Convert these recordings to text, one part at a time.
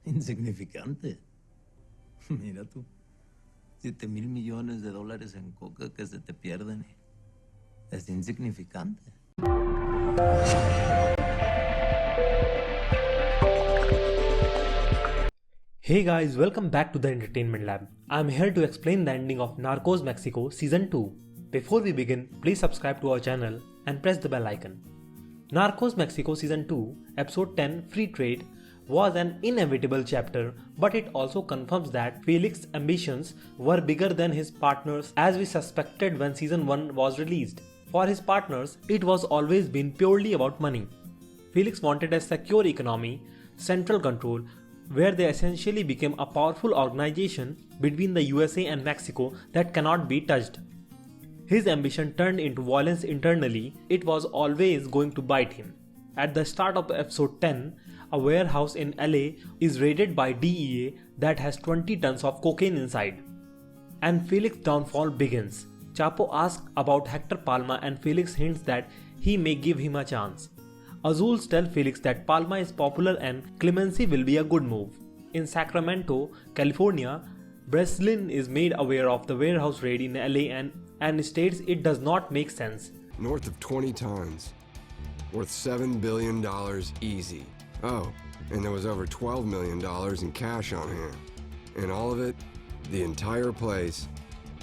Insignificante. Mira tú, 7,000 millones de dólares en coca que se te pierden. Es insignificante. Hey guys, welcome back to the Entertainment Lab. I'm here to explain the ending of Narcos Mexico Season 2. Before we begin, please subscribe to our channel and press the bell icon. Narcos Mexico Season 2, Episode 10 Free Trade was an inevitable chapter, but it also confirms that Felix's ambitions were bigger than his partners as we suspected when Season 1 was released. For his partners, it was always been purely about money. Felix wanted a secure economy, central control, where they essentially became a powerful organization between the USA and Mexico that cannot be touched. His ambition turned into violence internally. It was always going to bite him. At the start of episode 10, a warehouse in LA is raided by DEA that has 20 tons of cocaine inside. And Felix's downfall begins. Chapo asks about Hector Palma and Felix hints that he may give him a chance. Azules tell Felix that Palma is popular and clemency will be a good move. In Sacramento, California, Breslin is made aware of the warehouse raid in LA and states it does not make sense. North of 20 tons, worth $7 billion easy. Oh, and there was over $12 million in cash on hand. And all of it, the entire place,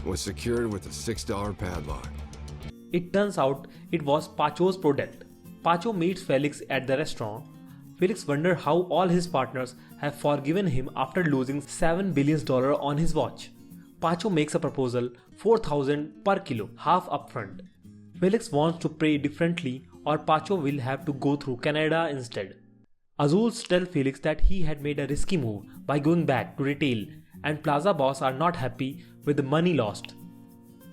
was secured with a $6 padlock. It turns out it was Pacho's product. Pacho meets Felix at the restaurant. Felix wonders how all his partners have forgiven him after losing $7 billion on his watch. Pacho makes a proposal, $4,000 per kilo, half upfront. Felix wants to pay differently or Pacho will have to go through Canada instead. Azules tell Felix that he had made a risky move by going back to retail and Plaza boss are not happy with the money lost.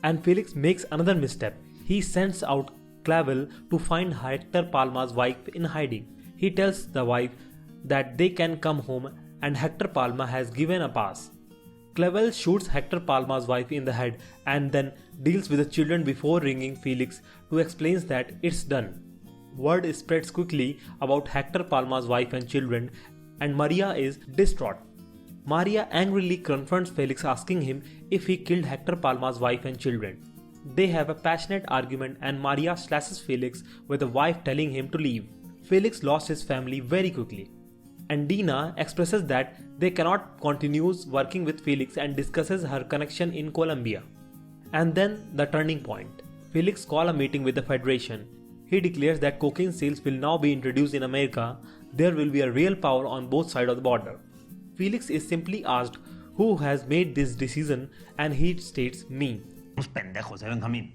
And Felix makes another misstep. He sends out Clavel to find Hector Palma's wife in hiding. He tells the wife that they can come home and Hector Palma has given a pass. Clavel shoots Hector Palma's wife in the head and then deals with the children before ringing Felix to explain that it's done. Word spreads quickly about Hector Palma's wife and children and Maria is distraught. Maria angrily confronts Felix asking him if he killed Hector Palma's wife and children. They have a passionate argument and Maria slashes Felix with the wife telling him to leave. Felix lost his family very quickly. And Dina expresses that they cannot continue working with Felix and discusses her connection in Colombia. And then the turning point. Felix calls a meeting with the Federation. He declares that cocaine sales will now be introduced in America. There will be a real power on both sides of the border. Felix is simply asked who has made this decision and he states me. Unos pendejos, Benjamín.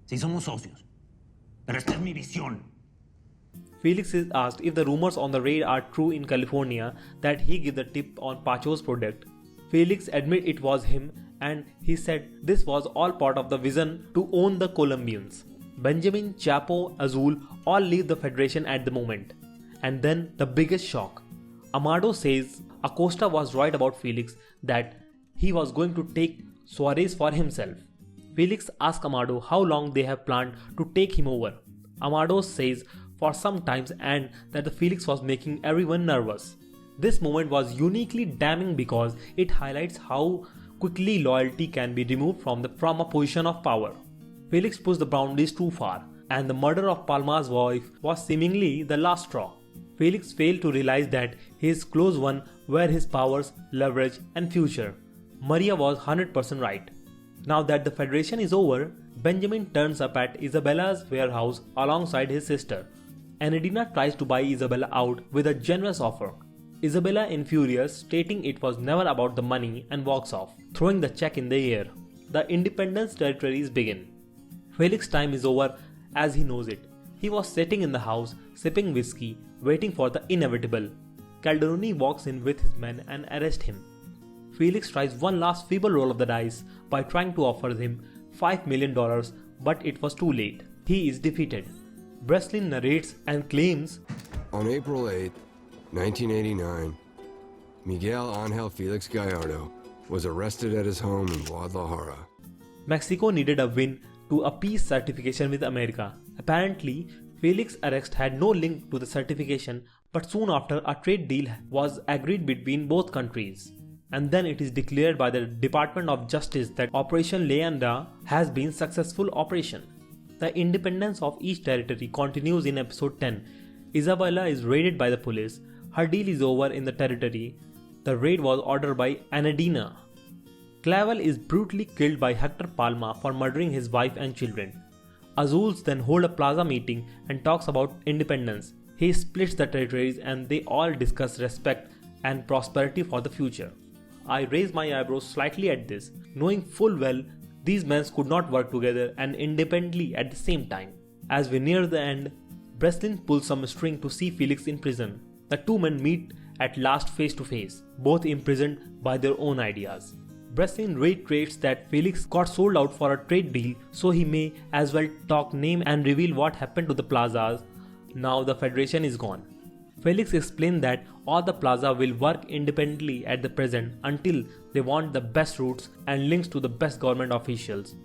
Sí somos socios. Pero esta es mi visión. Felix is asked if the rumors on the raid are true in California that he gave the tip on Pacho's product. Felix admits it was him and he said this was all part of the vision to own the Colombians. Benjamin, Chapo, Azul all leave the Federation at the moment. And then the biggest shock. Amado says Acosta was right about Felix that he was going to take Suarez for himself. Felix asks Amado how long they have planned to take him over. Amado says for some time and that the Felix was making everyone nervous. This moment was uniquely damning because it highlights how quickly loyalty can be removed from a position of power. Felix pushed the boundaries too far and the murder of Palma's wife was seemingly the last straw. Felix failed to realize that his close one were his powers, leverage and future. Maria was 100% right. Now that the Federation is over, Benjamin turns up at Isabella's warehouse alongside his sister. Enedina tries to buy Isabella out with a generous offer. Isabella infuriates, stating it was never about the money and walks off, throwing the check in the air. The independence territories begin. Felix's time is over as he knows it. He was sitting in the house, sipping whiskey, waiting for the inevitable. Calderoni walks in with his men and arrests him. Felix tries one last feeble roll of the dice by trying to offer him $5 million, but it was too late. He is defeated. Breslin narrates and claims, On April 8, 1989, Miguel Angel Felix Gallardo was arrested at his home in Guadalajara. Mexico needed a win to a peace certification with America. Apparently, Felix's arrest had no link to the certification, But soon after, a trade deal was agreed between both countries. And then it is declared by the Department of Justice that Operation Leander has been successful operation. The independence of each territory continues in episode 10. Isabella is raided by the police. Her deal is over in the territory. The raid was ordered by Anadina. Clavel is brutally killed by Hector Palma for murdering his wife and children. Azules then hold a plaza meeting and talks about independence. He splits the territories and they all discuss respect and prosperity for the future. I raise my eyebrows slightly at this, knowing full well these men could not work together and independently at the same time. As we near the end, Breslin pulls some string to see Felix in prison. The two men meet at last face to face, both imprisoned by their own ideas. Breslin reiterates that Felix got sold out for a trade deal, so he may as well talk name and reveal what happened to the plazas. Now the Federation is gone. Felix explained that all the plaza will work independently at the present until they want the best routes and links to the best government officials.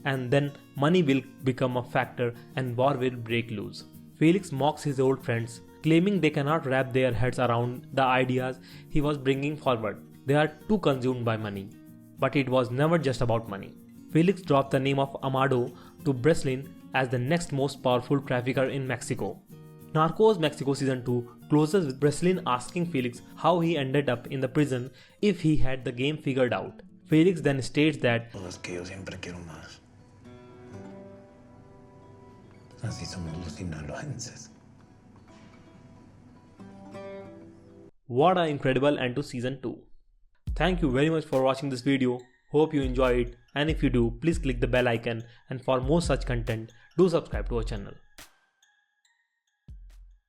And then money will become a factor and war will break loose. Felix mocks his old friends, claiming they cannot wrap their heads around the ideas he was bringing forward. They are too consumed by money. But it was never just about money. Felix dropped the name of Amado to Breslin as the next most powerful trafficker in Mexico. Narcos Mexico Season 2 closes with Breslin asking Felix how he ended up in the prison if he had the game figured out. Felix then states that Es que yo siempre quiero más. Así somos los sinaloenses. what an incredible end to Season 2. Thank you very much for watching this video. Hope you enjoy it, and if you do, please click the bell icon, and for more such content, do subscribe to our channel.